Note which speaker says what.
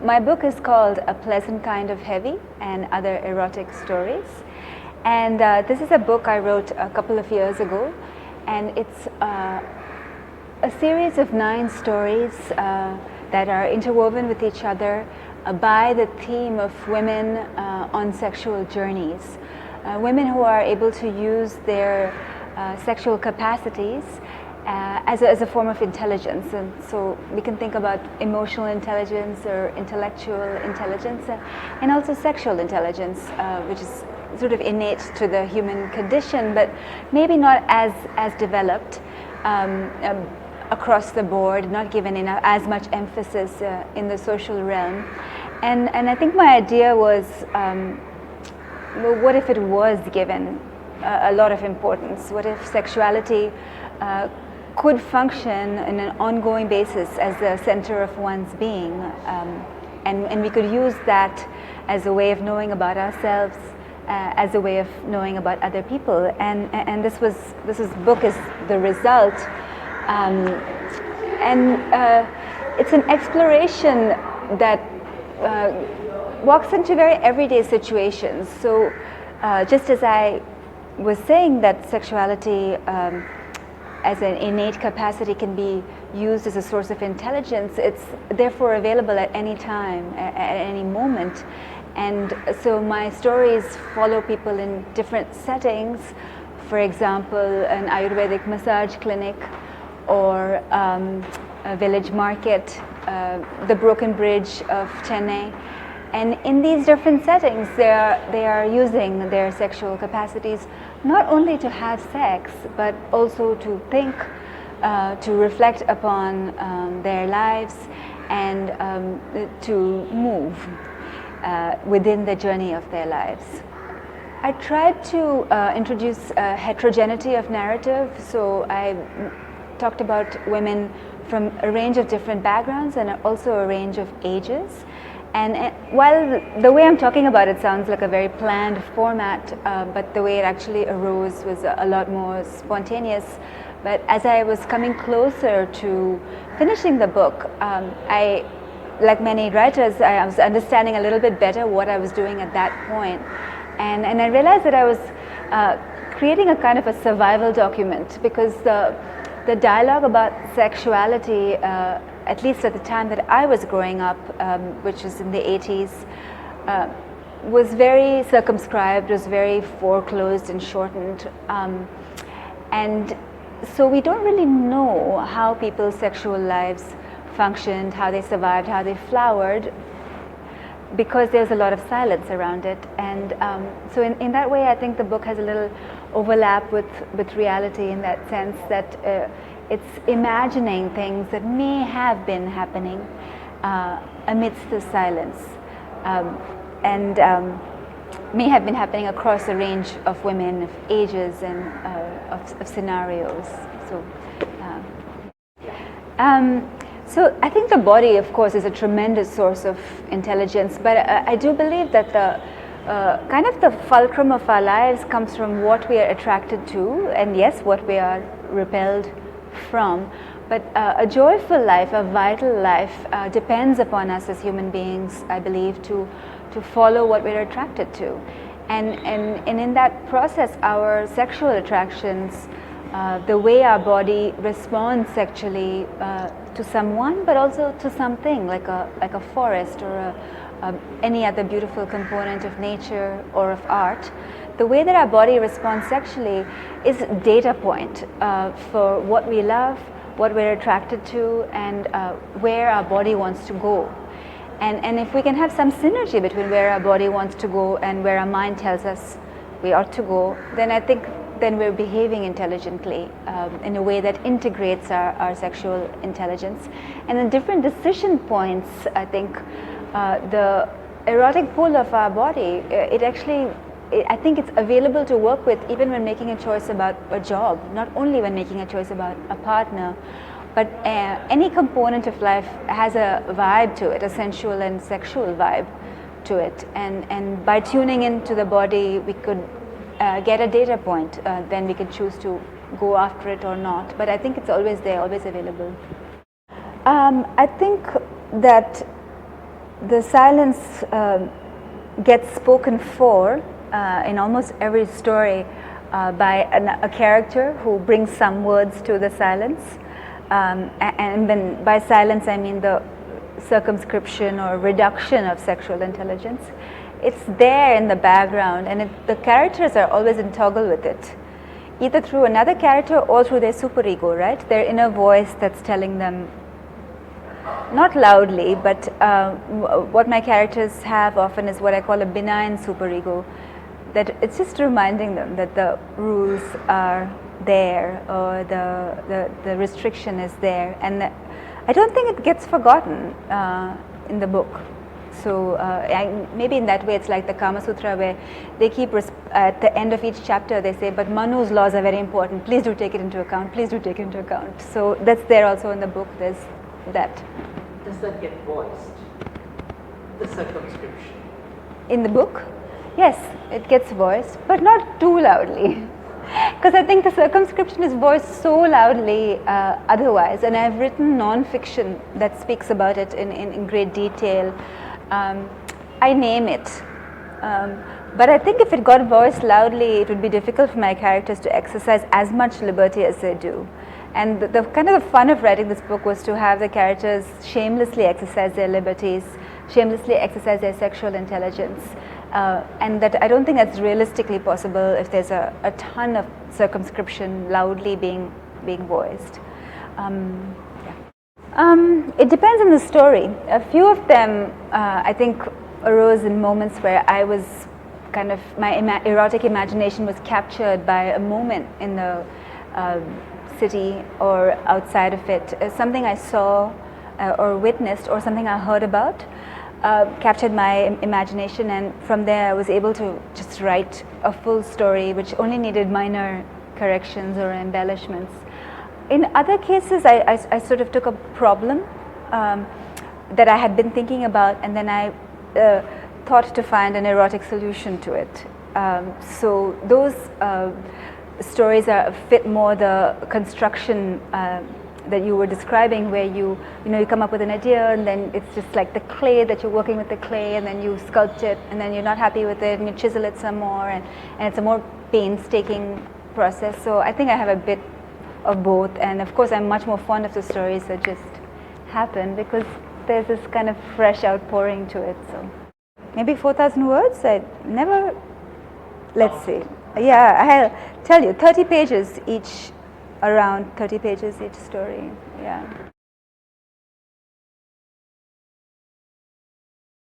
Speaker 1: my book is called A Pleasant Kind of Heavy and Other Erotic Stories. And this is a book I wrote a couple of years ago. And it's a series of 9 stories that are interwoven with each other by the theme of women on sexual journeys. Women who are able to use their sexual capacities as a form of intelligence. And so we can think about emotional intelligence or intellectual intelligence, and also sexual intelligence, which is sort of innate to the human condition, but maybe not as developed across the board, not given as much emphasis in the social realm. And I think my idea was, well, what if it was given a lot of importance? What if sexuality could function in an ongoing basis as the center of one's being, and we could use that as a way of knowing about ourselves, as a way of knowing about other people, and this book is the result, and it's an exploration that walks into very everyday situations. So just as I was saying that sexuality as an innate capacity can be used as a source of intelligence, it's therefore available at any time, at any moment. And so my stories follow people in different settings. For example, an Ayurvedic massage clinic, or a village market, the Broken Bridge of Chennai. And in these different settings, they are using their sexual capacities not only to have sex, but also to think, to reflect upon their lives, and to move within the journey of their lives. I tried to introduce a heterogeneity of narrative, so I talked about women from a range of different backgrounds and also a range of ages. And while the way I'm talking about it sounds like a very planned format, but the way it actually arose was a lot more spontaneous. But as I was coming closer to finishing the book, I, like many writers, I was understanding a little bit better what I was doing at that point. And I realized that I was creating a kind of a survival document, because the dialogue about sexuality, at least at the time that I was growing up, which was in the 80s, was very circumscribed, was very foreclosed and shortened. And so we don't really know how people's sexual lives functioned, how they survived, how they flowered, because there's a lot of silence around it. And so in that way, I think the book has a little overlap with reality, in that sense that it's imagining things that may have been happening amidst the silence, and may have been happening across a range of women, of ages, and of scenarios. So I think the body, of course, is a tremendous source of intelligence, but I do believe that the kind of the fulcrum of our lives comes from what we are attracted to, and yes, what we are repelled from. But a joyful life, a vital life, depends upon us as human beings, I believe, to follow what we're attracted to. And in that process, our sexual attractions, the way our body responds sexually to someone, but also to something like a forest or any other beautiful component of nature or of art, the way that our body responds sexually is a data point for what we love, what we're attracted to, and where our body wants to go. And if we can have some synergy between where our body wants to go and where our mind tells us we ought to go, then I think then we're behaving intelligently in a way that integrates our sexual intelligence. And in different decision points, I think the erotic pole of our body, I think it's available to work with even when making a choice about a job, not only when making a choice about a partner, but any component of life has a vibe to it, a sensual and sexual vibe to it. And by tuning into the body, we could get a data point, then we can choose to go after it or not. But I think it's always there, always available. I think that the silence gets spoken for in almost every story by a character who brings some words to the silence. And when by silence I mean the circumscription or reduction of sexual intelligence. It's there in the background, and the characters are always in toggle with it, either through another character or through their superego, right? Their inner voice that's telling them, not loudly, but what my characters have often is what I call a benign superego, that it's just reminding them that the rules are there, or the restriction is there, and I don't think it gets forgotten in the book. So maybe in that way it's like the Kama Sutra, where they keep at the end of each chapter they say, but Manu's laws are very important, please do take it into account, please do take it into account. So that's there also in the book, there's that.
Speaker 2: Does that get voiced, the circumscription?
Speaker 1: In the book? Yes, it gets voiced, but not too loudly. Because I think the circumscription is voiced so loudly otherwise, and I've written non-fiction that speaks about it in great detail. I name it, but I think if it got voiced loudly, it would be difficult for my characters to exercise as much liberty as they do. And the kind of the fun of writing this book was to have the characters shamelessly exercise their liberties, shamelessly exercise their sexual intelligence. And that I don't think that's realistically possible if there's a ton of circumscription loudly being voiced. It depends on the story. A few of them I think arose in moments where I was kind of, my erotic imagination was captured by a moment in the city or outside of it, something I saw or witnessed or something I heard about. Captured my imagination, and from there I was able to just write a full story which only needed minor corrections or embellishments. In other cases I sort of took a problem that I had been thinking about, and then I thought to find an erotic solution to it. So those stories fit more the construction that you were describing, where you come up with an idea, and then it's just like the clay, that you're working with the clay, and then you sculpt it, and then you're not happy with it, and you chisel it some more, and it's a more painstaking process. So I think I have a bit of both, and of course I'm much more fond of the stories that just happen, because there's this kind of fresh outpouring to it. So maybe 4,000 words. I never, let's see, yeah, I'll tell you, 30 pages each, around 30 pages each story. Yeah.